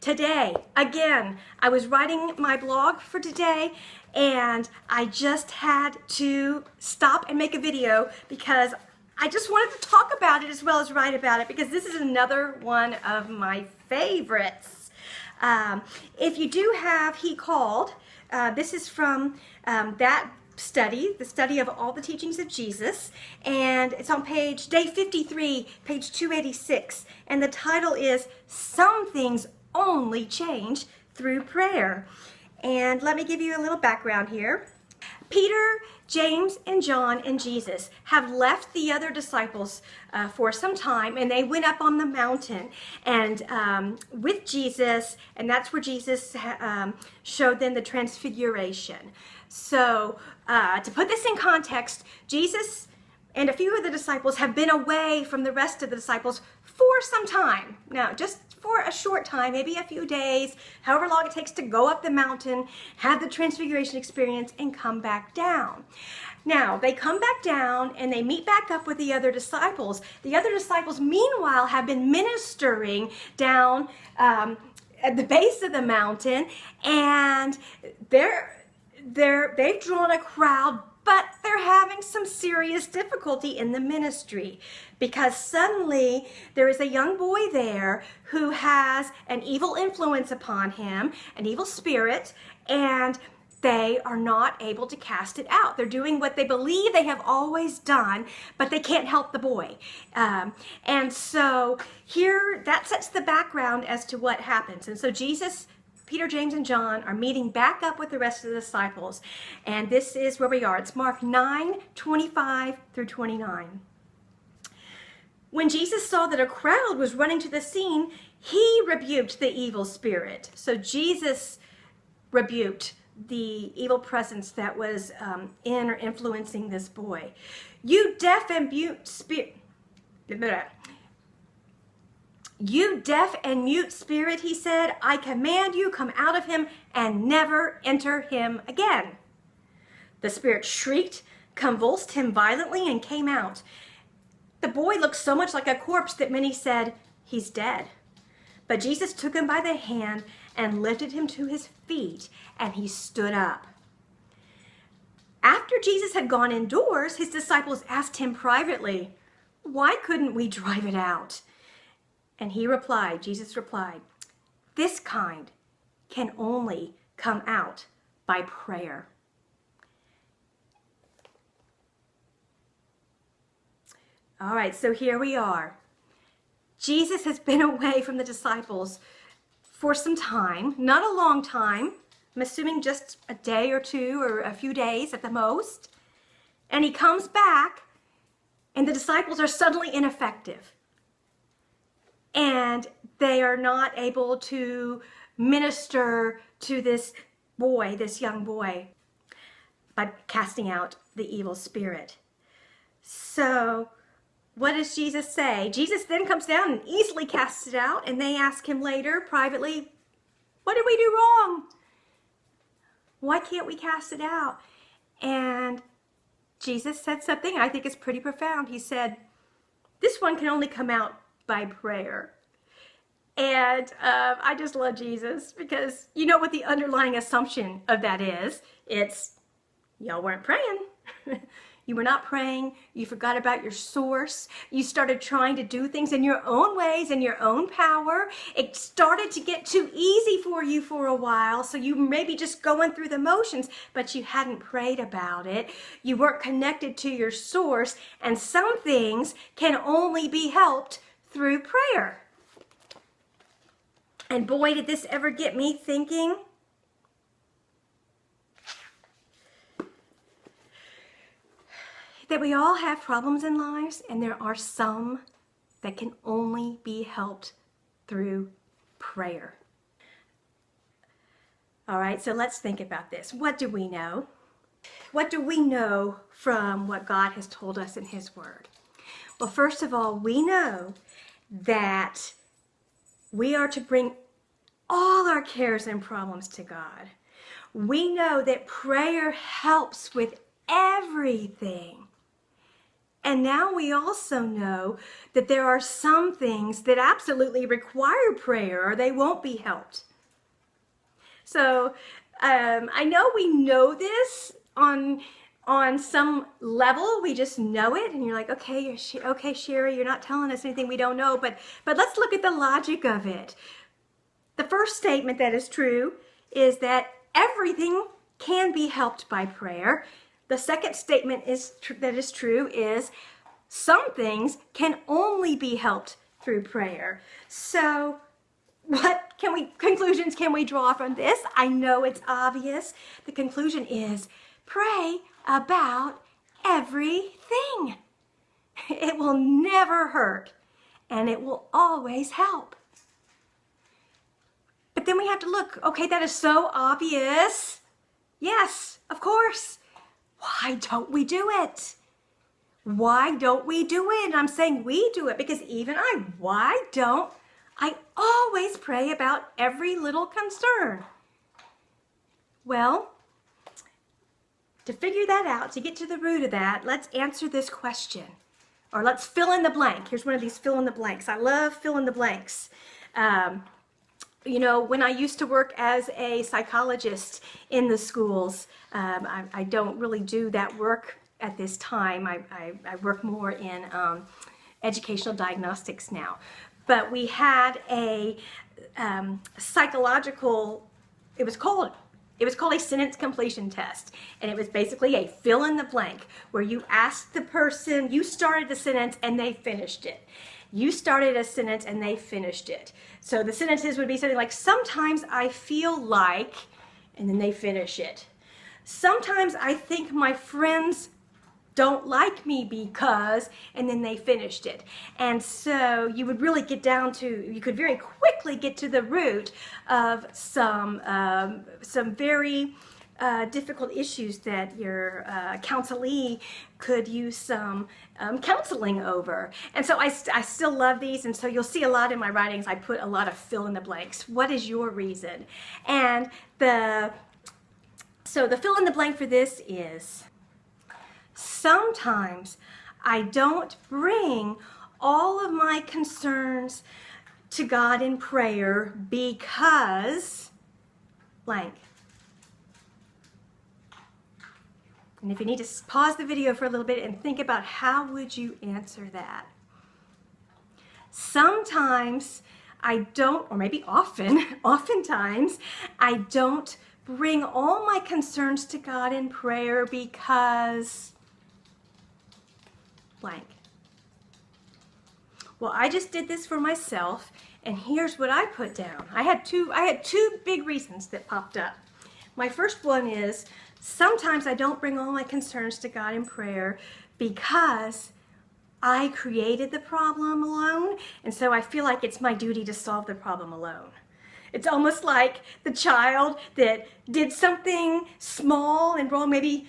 today, again, I was writing my blog for today and I just had to stop and make a video because I just wanted to talk about it as well as write about it because this is another one of my favorites. If you do have He Called, this is from that study, the study of all the teachings of Jesus, and it's on day 53, page 286, and the title is Some Things Only Change Through Prayer. And let me give you a little background here. Peter, James, and John and Jesus have left the other disciples for some time, and they went up on the mountain and with Jesus, and that's where Jesus showed them the transfiguration. So to put this in context, Jesus and a few of the disciples have been away from the rest of the disciples for some time. Now, just for a short time, maybe a few days, however long it takes to go up the mountain, have the transfiguration experience, and come back down. Now, they come back down and they meet back up with the other disciples. The other disciples, meanwhile, have been ministering down at the base of the mountain, and they've drawn a crowd, but they're having some serious difficulty in the ministry because suddenly there is a young boy there who has an evil influence upon him, an evil spirit, and they are not able to cast it out. They're doing what they believe they have always done, but they can't help the boy. And so here, that sets the background as to what happens. And so Jesus, Peter, James, and John are meeting back up with the rest of the disciples. And this is where we are. It's Mark 9:25 through 29. When Jesus saw that a crowd was running to the scene, he rebuked the evil spirit. So Jesus rebuked the evil presence that was in or influencing this boy. You deaf and mute spirit. You deaf and mute spirit, he said, I command you, come out of him and never enter him again. The spirit shrieked, convulsed him violently, and came out. The boy looked so much like a corpse that many said, he's dead. But Jesus took him by the hand and lifted him to his feet, and he stood up. After Jesus had gone indoors, his disciples asked him privately, why couldn't we drive it out? And Jesus replied, this kind can only come out by prayer. All right, so here we are. Jesus has been away from the disciples for some time, not a long time. I'm assuming just a day or two or a few days at the most. And he comes back and the disciples are suddenly ineffective. And they are not able to minister to this boy, this young boy, by casting out the evil spirit. So what does Jesus say? Jesus then comes down and easily casts it out, and they ask him later, privately, what did we do wrong? Why can't we cast it out? And Jesus said something I think is pretty profound. He said, this one can only come out by prayer. And I just love Jesus because you know what the underlying assumption of that is. It's, y'all weren't praying. You were not praying. You forgot about your source. You started trying to do things in your own ways, in your own power. It started to get too easy for you for a while, so you maybe just going through the motions, but you hadn't prayed about it. You weren't connected to your source, and some things can only be helped through prayer. And boy, did this ever get me thinking. That we all have problems in lives, and there are some that can only be helped through prayer. All right, so let's think about this. What do we know? What do we know from what God has told us in His Word? Well, first of all, we know that we are to bring all our cares and problems to God. We know that prayer helps with everything. And now we also know that there are some things that absolutely require prayer or they won't be helped. So I know we know this on some level. We just know it, and you're like, okay, okay, Sherry, you're not telling us anything we don't know, but let's look at the logic of it. The first statement that is true is that everything can be helped by prayer. The second statement that is true is some things can only be helped through prayer. So what conclusions can we draw from this? I know it's obvious. The conclusion is pray about everything. It will never hurt, and it will always help. But then we have to look, okay, that is so obvious. Yes, of course. Why don't we do it? Why don't we do it? And I'm saying we do it because why don't I always pray about every little concern? Well, to figure that out, to get to the root of that, let's answer this question. Or let's fill in the blank. Here's one of these fill in the blanks. I love fill in the blanks. You know, when I used to work as a psychologist in the schools, I don't really do that work at this time. I work more in educational diagnostics now. But we had a psychological, it was called a sentence completion test. And it was basically a fill in the blank where you asked the person, you started the sentence and they finished it. You started a sentence and they finished it. So the sentences would be something like, sometimes I feel like, and then they finish it. Sometimes I think my friends don't like me because, and then they finished it. And so you would really get down to, you could very quickly get to the root of some very difficult issues that your counselee could use some counseling over. And so I still love these, and so you'll see a lot in my writings, I put a lot of fill in the blanks. What is your reason? And so the fill in the blank for this is, sometimes I don't bring all of my concerns to God in prayer because blank. And if you need to pause the video for a little bit and think about how would you answer that. Sometimes I don't, or maybe oftentimes, I don't bring all my concerns to God in prayer because blank. Well, I just did this for myself, and here's what I put down. I had two big reasons that popped up. My first one is, sometimes I don't bring all my concerns to God in prayer because I created the problem alone, and so I feel like it's my duty to solve the problem alone. It's almost like the child that did something small and wrong, maybe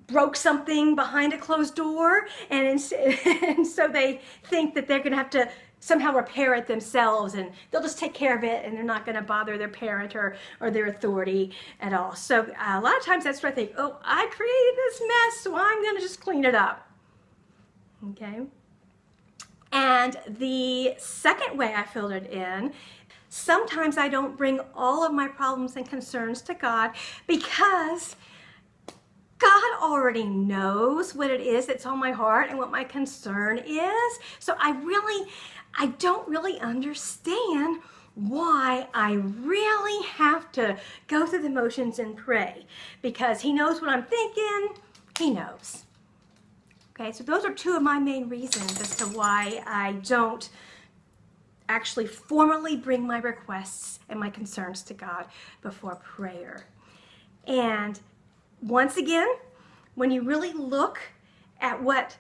broke something behind a closed door, and so they think that they're going to have to somehow repair it themselves, and they'll just take care of it, and they're not going to bother their parent or their authority at all. So a lot of times that's where I think, oh, I created this mess, so I'm going to just clean it up. Okay? And the second way I filled it in, sometimes I don't bring all of my problems and concerns to God because God already knows what it is that's on my heart and what my concern is. So I don't really understand why I really have to go through the motions and pray, because He knows what I'm thinking. He knows. Okay, so those are two of my main reasons as to why I don't actually formally bring my requests and my concerns to God before prayer. And once again, when you really look at what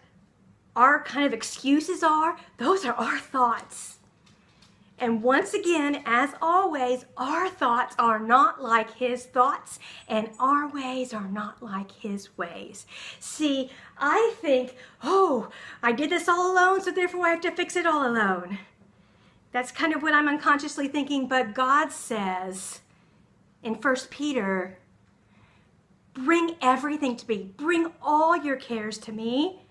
our kind of excuses are, those are our thoughts. And once again, as always, our thoughts are not like His thoughts, and our ways are not like His ways. See, I think, oh, I did this all alone, so therefore I have to fix it all alone. That's kind of what I'm unconsciously thinking, but God says in 1 Peter, bring everything to me. Bring all your cares to me,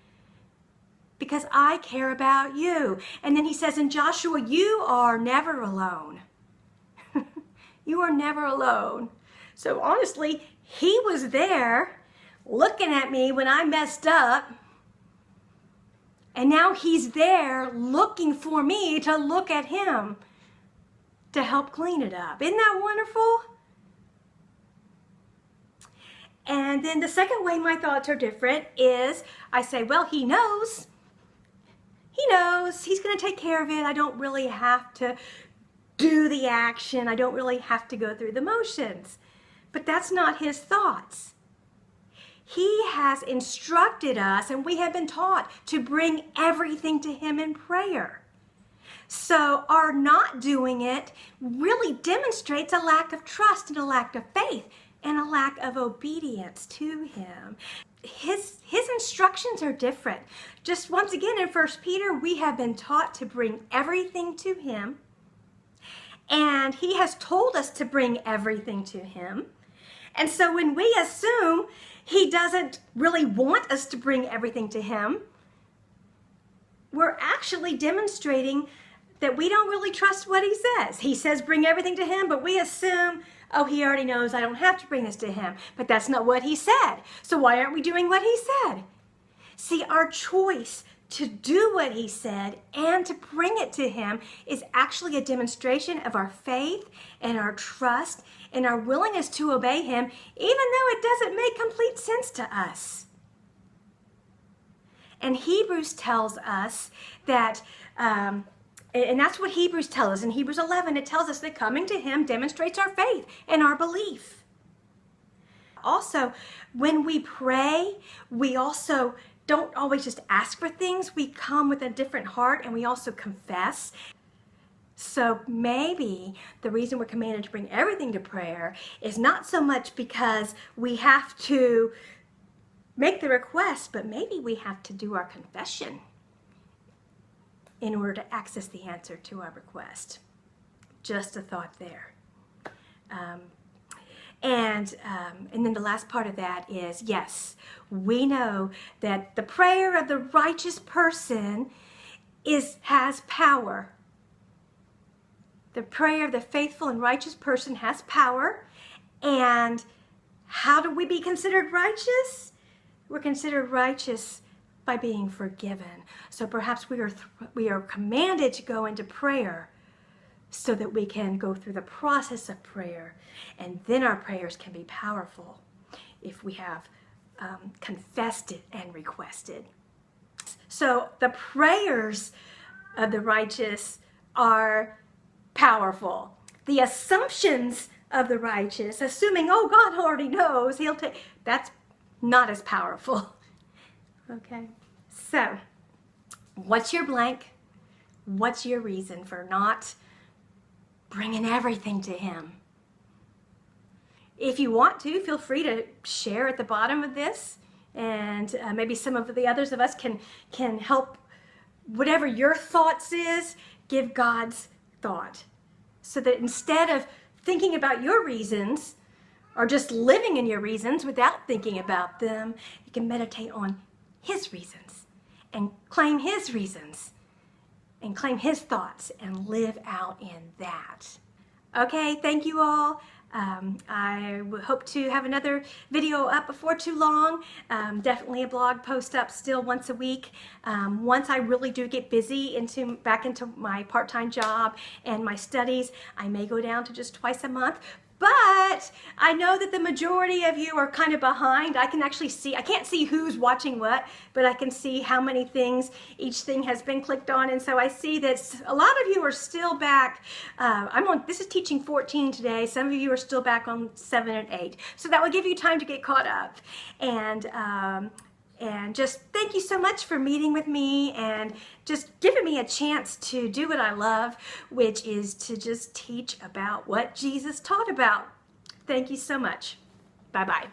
because I care about you. And then he says in Joshua, you are never alone. You are never alone. So honestly, he was there looking at me when I messed up. And now he's there looking for me to look at him to help clean it up. Isn't that wonderful? And then the second way my thoughts are different is I say, well, he knows. He knows. He's going to take care of it. I don't really have to do the action. I don't really have to go through the motions. But that's not his thoughts. He has instructed us, and we have been taught to bring everything to him in prayer. So our not doing it really demonstrates a lack of trust and a lack of faith and a lack of obedience to him. His instructions are different. Just once again in 1 Peter, we have been taught to bring everything to him. And he has told us to bring everything to him. And so when we assume he doesn't really want us to bring everything to him, we're actually demonstrating that we don't really trust what he says. He says bring everything to him, but we assume, oh, he already knows I don't have to bring this to him. But that's not what he said. So why aren't we doing what he said? See, our choice to do what he said and to bring it to him is actually a demonstration of our faith and our trust and our willingness to obey him, even though it doesn't make complete sense to us. And Hebrews tells us that, and that's what Hebrews tells us. In Hebrews 11, it tells us that coming to him demonstrates our faith and our belief. Also, when we pray, we also don't always just ask for things. We come with a different heart and we also confess. So maybe the reason we're commanded to bring everything to prayer is not so much because we have to make the request, but maybe we have to do our confession in order to access the answer to our request. Just a thought there. And then the last part of that is, yes, we know that the prayer of the righteous person has power. The prayer of the faithful and righteous person has power. And how do we be considered righteous? We're considered righteous by being forgiven. So perhaps we are commanded to go into prayer so that we can go through the process of prayer, and then our prayers can be powerful if we have confessed it and requested. So the prayers of the righteous are powerful. The assumptions of the righteous, assuming, oh, God already knows, that's not as powerful. Okay, so what's your blank? What's your reason for not bringing everything to him? If you want to, feel free to share at the bottom of this, and maybe some of the others of us can help. Whatever your thoughts is, give God's thought, so that instead of thinking about your reasons or just living in your reasons without thinking about them, you can meditate on his reasons and claim his reasons and claim his thoughts and live out in that. Okay, thank you all. I hope to have another video up before too long. Definitely a blog post up still once a week. Once I really do get busy back into my part-time job and my studies, I may go down to just twice a month. But I know that the majority of you are kind of behind. I can actually see, I can't see who's watching what, but I can see how many things each thing has been clicked on. And so I see that a lot of you are still back. This is teaching 14 today. Some of you are still back on 7 and 8. So that will give you time to get caught up. And just thank you so much for meeting with me and just giving me a chance to do what I love, which is to just teach about what Jesus taught about. Thank you so much. Bye-bye.